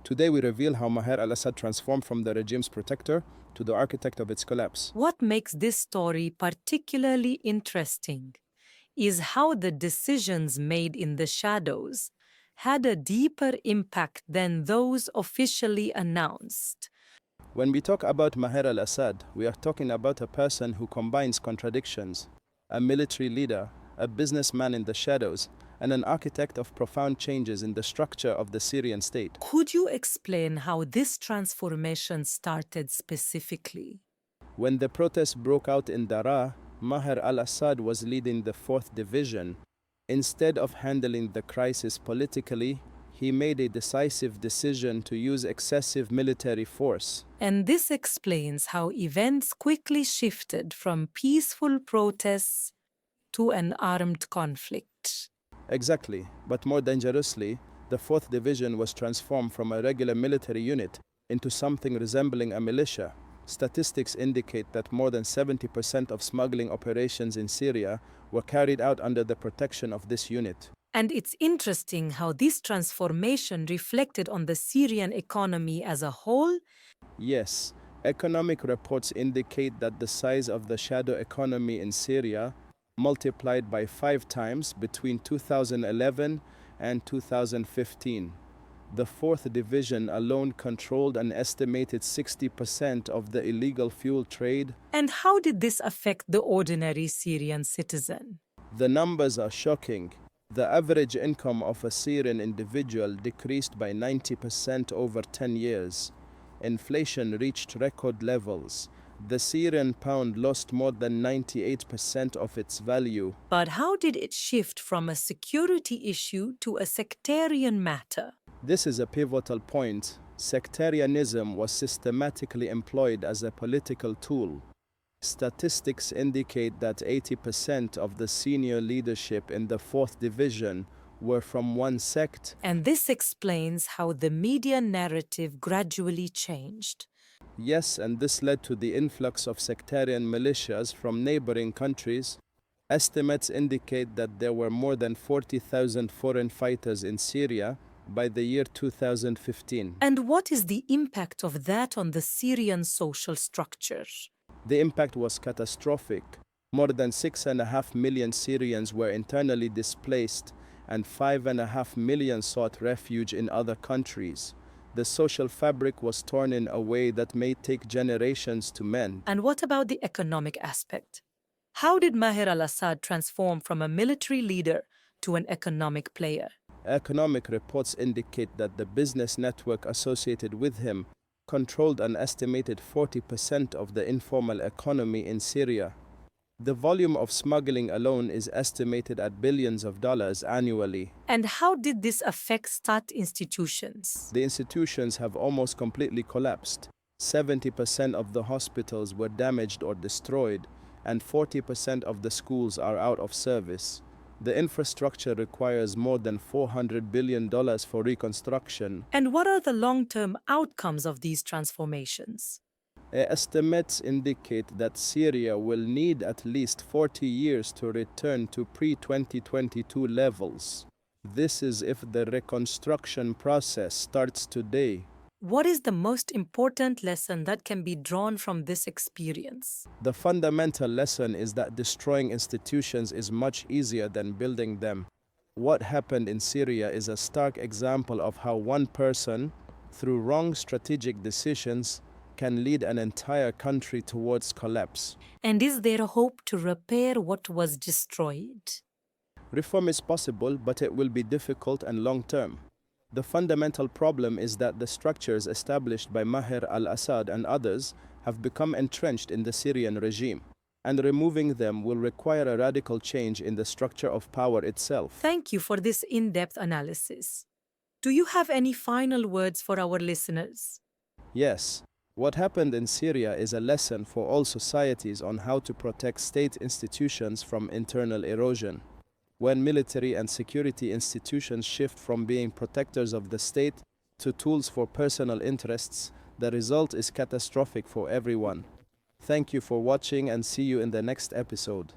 Today we reveal how Maher Al-Assad transformed from the regime's protector to the architect of its collapse. What makes this story particularly interesting is how the decisions made in the shadows had a deeper impact than those officially announced. When we talk about Maher Al-Assad, we are talking about a person who combines contradictions: a military leader, a businessman in the shadows, and an architect of profound changes in the structure of the Syrian state. Could you explain how this transformation started specifically? When the protests broke out in Daraa, Maher al-Assad was leading the 4th Division. Instead of handling the crisis politically, he made a decisive decision to use excessive military force. And this explains how events quickly shifted from peaceful protests to an armed conflict. Exactly, but more dangerously, the 4th Division was transformed from a regular military unit into something resembling a militia. Statistics indicate that more than 70% of smuggling operations in Syria were carried out under the protection of this unit. And it's interesting how this transformation reflected on the Syrian economy as a whole. Yes, economic reports indicate that the size of the shadow economy in Syria multiplied by 5 times between 2011 and 2015. The 4th Division alone controlled an estimated 60% of the illegal fuel trade. And how did this affect the ordinary Syrian citizen? The numbers are shocking. The average income of a Syrian individual decreased by 90% over 10 years. Inflation reached record levels. The Syrian pound lost more than 98% of its value. But how did it shift from a security issue to a sectarian matter? This is a pivotal point. Sectarianism was systematically employed as a political tool. Statistics indicate that 80% of the senior leadership in the 4th Division were from one sect. And this explains how the media narrative gradually changed. Yes, and this led to the influx of sectarian militias from neighboring countries. Estimates indicate that there were more than 40,000 foreign fighters in Syria by the year 2015. And what is the impact of that on the Syrian social structure? The impact was catastrophic. More than 6.5 million Syrians were internally displaced, and 5.5 million sought refuge in other countries. The social fabric was torn in a way that may take generations to mend. And what about the economic aspect? How did Maher al-Assad transform from a military leader to an economic player? Economic reports indicate that the business network associated with him controlled an estimated 40% of the informal economy in Syria. The volume of smuggling alone is estimated at billions of dollars annually. And how did this affect state institutions? The institutions have almost completely collapsed. 70% of the hospitals were damaged or destroyed, and 40% of the schools are out of service. The infrastructure requires more than $400 billion for reconstruction. And what are the long-term outcomes of these transformations? Estimates indicate that Syria will need at least 40 years to return to pre-2022 levels. This is if the reconstruction process starts today. What is the most important lesson that can be drawn from this experience? The fundamental lesson is that destroying institutions is much easier than building them. What happened in Syria is a stark example of how one person, through wrong strategic decisions, can lead an entire country towards collapse. And is there a hope to repair what was destroyed? Reform is possible, but it will be difficult and long-term. The fundamental problem is that the structures established by Maher al-Assad and others have become entrenched in the Syrian regime, and removing them will require a radical change in the structure of power itself. Thank you for this in-depth analysis. Do you have any final words for our listeners? Yes. What happened in Syria is a lesson for all societies on how to protect state institutions from internal erosion. When military and security institutions shift from being protectors of the state to tools for personal interests, the result is catastrophic for everyone. Thank you for watching and see you in the next episode.